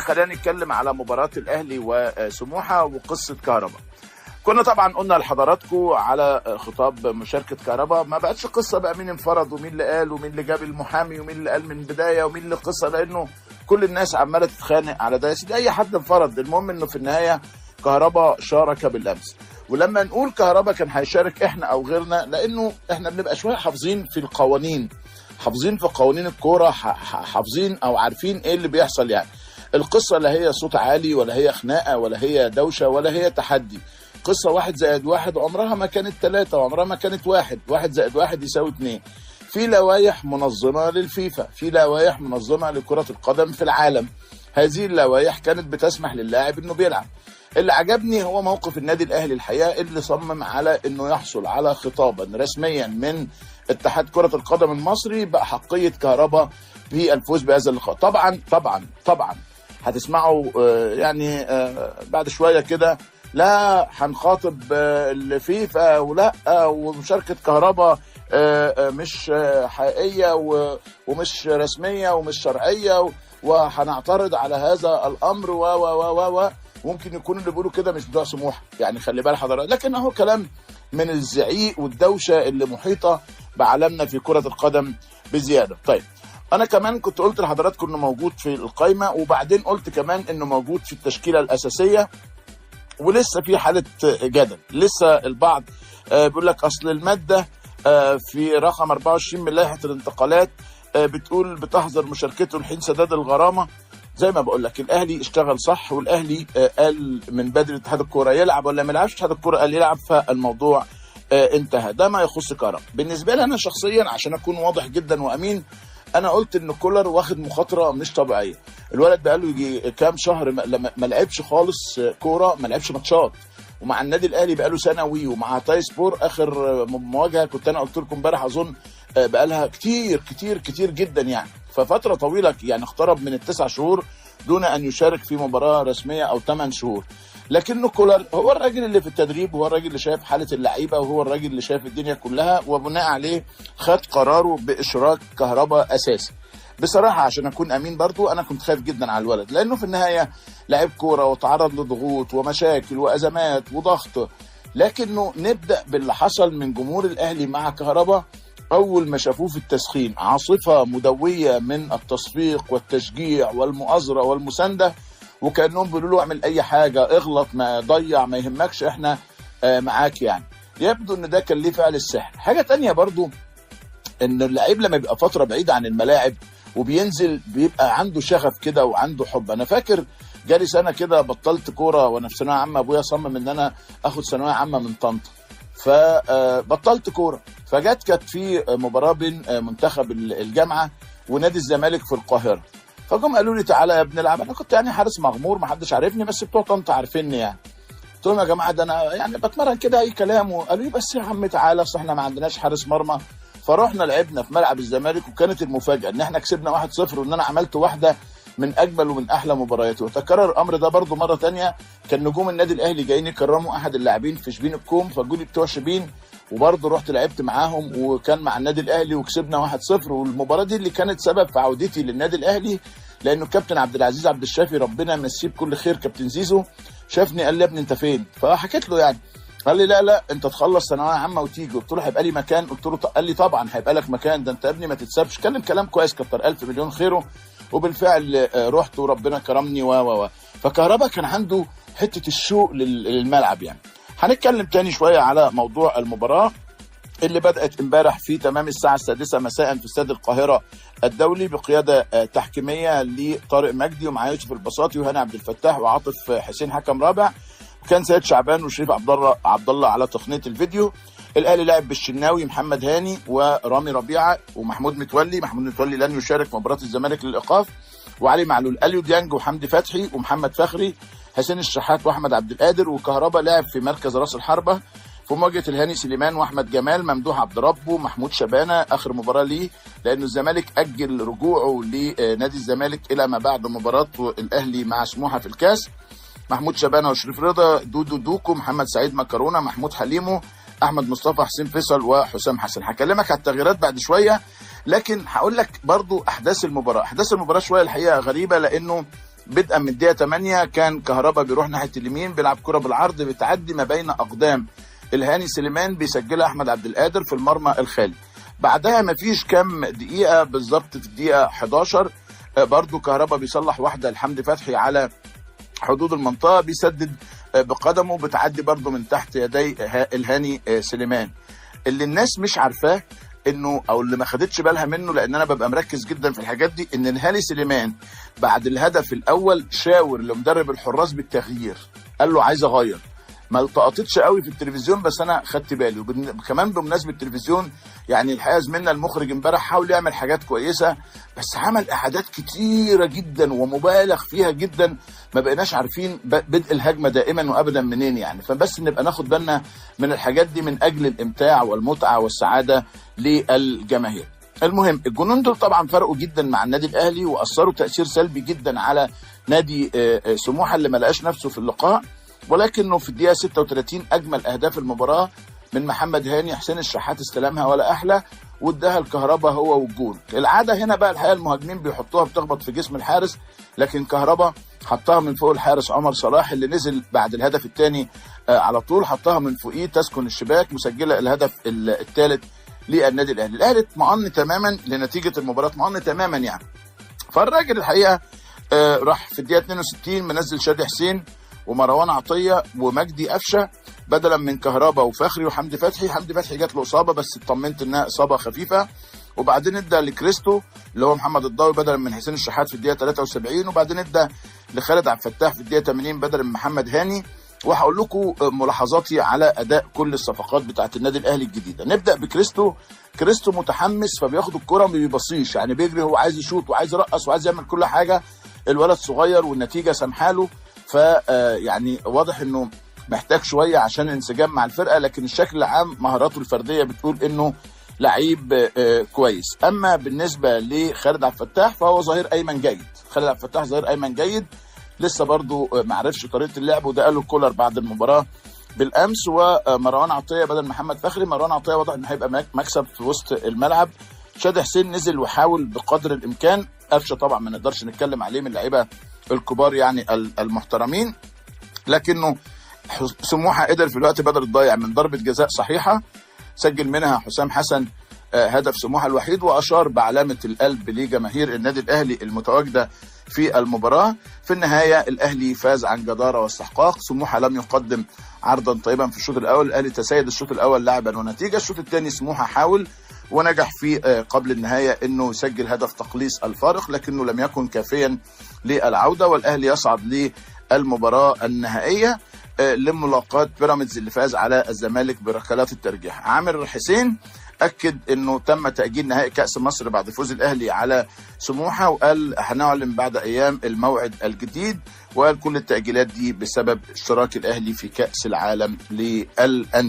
خلينا نتكلم على مباراة الأهلي وسموحة وقصة كهربا. كنا طبعا قلنا لحضراتكم على خطاب مشاركة كهربا، ما بقتش قصة بقى مين انفرد ومين اللي قال ومين اللي جاب المحامي ومين اللي قال من البداية ومين اللي قصة، لأنه كل الناس عمالة تتخانق على ده. أي حد انفرد، المهم إنه في النهاية كهربا شارك بالأمس. ولما نقول كهربا كان هيشارك احنا او غيرنا، لانه احنا بنبقى شويه حافظين في القوانين، حافظين في قوانين الكوره، حافظين او عارفين ايه اللي بيحصل. يعني القصه لا هي صوت عالي ولا هي خناقه ولا هي دوشه ولا هي تحدي. قصه 1+1 عمرها ما كانت 3 وعمرها ما كانت 1. 1+1 يساوي 2. في لوائح منظمه للفيفا، في لوائح منظمه لكره القدم في العالم. هذه اللوائح كانت بتسمح للاعب انه بيلعب. اللي عجبني هو موقف النادي الاهلي الحقيقه، اللي صمم على انه يحصل على خطابا رسميا من اتحاد كره القدم المصري باحقيه كهربا بالفوز بهذا اللقاء. طبعا هتسمعوا يعني بعد شويه كده لا هنخاطب الفيفا ولا ومشاركه كهربا مش حقيقيه ومش رسميه ومش شرعيه وهنعترض على هذا الامر و ممكن يكون اللي بيقولوا كده مش بتوع سموحه، يعني خلي بال حضرتك، لكن اهو كلام من الزعيق والدوشه اللي محيطه بعالمنا في كره القدم بزياده. طيب انا كمان كنت قلت لحضراتكم انه موجود في القائمه، وبعدين قلت كمان انه موجود في التشكيله الاساسيه، ولسه في حاله جدل. لسه البعض بيقول لك اصل الماده في رقم 24 من لائحه الانتقالات بتقول بتحظر مشاركته لحين سداد الغرامه. زي ما بقول لك الاهلي اشتغل صح، والاهلي قال من بدري اتحاد الكوره يلعب ولا ما يلعبش، اتحاد الكوره قال يلعب، فالموضوع انتهى. ده ما يخص كهربا. بالنسبه لي انا شخصيا عشان اكون واضح جدا وامين، انا قلت ان كولر واخد مخاطره مش طبيعيه. الولد بقاله يجي كام شهر ما لعبش خالص كوره، ما لعبش ماتشات، ومع النادي الاهلي بقاله سنوي، ومع تاي سبور اخر مواجهه كنت انا قلت لكم امبارح اظن بقالها كتير جدا، يعني ففتره طويله، يعني اقترب من ال9 شهور دون ان يشارك في مباراه رسميه او 8 شهور. لكنه كولر هو الراجل اللي في التدريب، وهو الراجل اللي شايف حاله اللعيبه، وهو الراجل اللي شايف الدنيا كلها، وبناء عليه خد قراره باشراك كهربا اساسي. بصراحه عشان اكون امين برضو انا كنت خايف جدا على الولد، لانه في النهايه لعيب كوره وتعرض لضغوط ومشاكل وازمات وضغط. لكنه نبدا باللي حصل من جمهور الاهلي مع كهربا. اول ما شافوه في التسخين عاصفه مدويه من التصفيق والتشجيع والمؤازره والمسانده، وكانهم بيقولوا له اعمل اي حاجه، اغلط، ما ضيع، ما يهمكش، احنا معاك. يعني يبدو ان ده كان ليه فعل السحر. حاجه تانية برضو ان اللعيب لما بيبقى فتره بعيده عن الملاعب وبينزل بيبقى عنده شغف كده وعنده حب. انا فاكر جالي سنه كده بطلت كوره وانا في ثانويه عامه، ابويا صمم ان انا اخد ثانويه عامه من طنطا، فبطلت كوره. كانت في مباراه بين منتخب الجامعه ونادي الزمالك في القاهره، فجم قالوا لي تعالى يا ابني العب. انا كنت يعني حارس مغمور، ما حدش عارفني، بس بتوع طنطا عارفيني يعني. قلت لهم يا جماعه ده انا يعني بتمرن كده اي كلام، وقالوا لي بس يا عم تعالى اصل احنا ما عندناش حارس مرمى. فرحنا لعبنا في ملعب الزمالك، وكانت المفاجاه ان احنا كسبنا 1-0، وان انا عملت واحده من اجمل ومن احلى مبارياتي. وتكرر الامر ده برضو مره ثانيه، كان نجوم النادي الاهلي جايين يكرموا احد اللاعبين في شبين الكوم، فجولي بتوع شبين وبرضه رحت لعبت معاهم، وكان مع النادي الاهلي وكسبنا 1-0. والمباراه دي اللي كانت سبب في عودتي للنادي الاهلي، لانه الكابتن عبد العزيز عبد الشافي ربنا يمسيه بكل خير، كابتن زيزو، شافني قال لي يا ابني انت فين؟ فحكيت له يعني، قال لي لا انت تخلص ثانويه عامه وتيجي. قلت له هيبقى لي مكان؟ قلت له قال لي طبعا هيبقى لك مكان، ده انت يا ابني ما تتسابش. كلام كويس، كتر الف مليون خيره. وبالفعل رحت وربنا كرمني فكهربا كان عنده حته الشوق للملعب. يعني هنتكلم تاني شويه على موضوع المباراه اللي بدأت امبارح في تمام الساعة 6 مساء في استاد القاهرة الدولي، بقيادة تحكيمية لطارق مجدي ومعاه يوسف البساطي وهاني عبد الفتاح وعاطف حسين حكم رابع، وكان سيد شعبان وشريف عبد الله على تقنية الفيديو. الاهلي لعب بالشناوي، محمد هاني ورامي ربيعة ومحمود متولي. محمود متولي لن يشارك في مباراة الزمالك للإيقاف. وعلي معلول، اليو ديانج وحمدي فتحي ومحمد فخري، حسين الشحات واحمد عبد القادر. وكهربا لعب في مركز راس الحربة في مواجهه الهاني سليمان واحمد جمال، ممدوح عبد ربه، محمود شبانه، اخر مباراه ليه لانه الزمالك اجل رجوعه لنادي الزمالك الى ما بعد مباراه الاهلي مع سموحه في الكاس. محمود شبانه وشريف رضا، دودو دوكو، محمد سعيد مكرونه، محمود حليمو، احمد مصطفى، حسين فيصل، وحسام حسن. هكلمك على التغييرات بعد شويه، لكن هقول لك برضو احداث المباراه شويه الحقيقه غريبه، لانه بدءا من الدقيقه 8 كان كهربا بيروح ناحيه اليمين بيلعب كره بالعرض بتعدي ما بين اقدام الهاني سليمان، بيسجلها احمد عبد القادر في المرمى الخالي. بعدها ما فيش كام دقيقه بالظبط في الدقيقه 11 برضو كهربا بيصلح واحده لحمدي فتحي على حدود المنطقه، بيسدد بقدمه بتعدي برضو من تحت يدي الهاني سليمان. اللي الناس مش عارفاه انه او اللي ما خدتش بالها منه، لان انا ببقى مركز جدا في الحاجات دي، ان الهاني سليمان بعد الهدف الاول شاور لمدرب الحراس بالتغيير، قال له عايز اغير. ما التقطتش قوي في التلفزيون بس انا خدت بالي. وكمان بمناسبه التلفزيون يعني الحقيقه زميلنا المخرج امبارح حاول يعمل حاجات كويسه، بس عمل اعادات كتيره جدا ومبالغ فيها جدا، ما بقيناش عارفين بدء الهجمه دائما وابدا منين يعني. فبس نبقى ناخد بالنا من الحاجات دي من اجل الامتاع والمتعه والسعاده للجماهير. المهم الجنون دول طبعا فرقوا جدا مع النادي الاهلي واثروا تاثير سلبي جدا على نادي سموحه اللي ما لقاش نفسه في اللقاء، ولكنه في الدقيقه 36 اجمل اهداف المباراه من محمد هاني، حسين الشحات استلمها ولا احلى واداها الكهربا هو والجول. العاده هنا بقى الحقيقه المهاجمين بيحطوها بتخبط في جسم الحارس، لكن كهربا حطها من فوق الحارس عمر صلاح اللي نزل بعد الهدف الثاني على طول، حطها من فوقيه تسكن الشباك، مسجله الهدف الثالث للنادي الاهلي. الاهلي اطمأن تماما لنتيجه المباراه، اطمأن تماما يعني. فالراجل الحقيقه راح في الدقيقه 62 منزل شادي حسين ومروان عطيه ومجدي قفشه بدلا من كهربا وفخري وحمدي فتحي. حمدي فتحي جات له اصابه بس اطمنت انها اصابه خفيفه، وبعدين ادى لكريستو اللي هو محمد الضاوي بدلا من حسين الشحات في الدقيقه 73، وبعدين ادى لخالد عبد الفتاح في الدقيقه 80 بدلا من محمد هاني. وهقول لكم ملاحظاتي على اداء كل الصفقات بتاعت النادي الاهلي الجديده. نبدا بكريستو. كريستو متحمس فبياخد الكره ما بيبصيش، يعني بيجري، هو عايز يشوط وعايز يرقص وعايز يعمل كل حاجه. الولد صغير والنتيجه سامحاله، يعني واضح انه محتاج شويه عشان انسجام مع الفرقه، لكن الشكل العام مهاراته الفرديه بتقول انه لعيب كويس. اما بالنسبه لخالد عبد الفتاح فهو ظهير ايمن جيد. خالد عبد الفتاح ظهير ايمن جيد، لسه برضو ما عرفش طريقه اللعب، وده قاله كولر بعد المباراه بالامس. ومروان عطيه بدل محمد فخري. مروان عطيه واضح انه هيبقى مكسب في وسط الملعب. شادي حسين نزل وحاول بقدر الامكان. قفشه طبعا ما نقدرش نتكلم عليه من اللعيبه الكبار يعني المحترمين، لكنه سموحه قدر في الوقت بدل الضايع من ضربه جزاء صحيحه سجل منها حسام حسن هدف سموحه الوحيد، واشار بعلامه القلب لجماهير النادي الاهلي المتواجده في المباراه. في النهايه الاهلي فاز عن جداره واستحقاق. سموحه لم يقدم عرضا طيبا في الشوط الاول، الاهلي تسيد الشوط الاول لعبا ونتيجه. الشوط الثاني سموحه حاول ونجح في قبل النهايه انه يسجل هدف تقليص الفارق، لكنه لم يكن كافيا للعوده، والاهلي يصعد للمباراه النهائيه لملاقاه بيراميدز اللي فاز على الزمالك بركلات الترجيح. عامر حسين اكد انه تم تاجيل نهائي كاس مصر بعد فوز الاهلي على سموحه، وقال هنعلن بعد ايام الموعد الجديد، وقال كل التاجيلات دي بسبب اشتراك الاهلي في كاس العالم للانديه.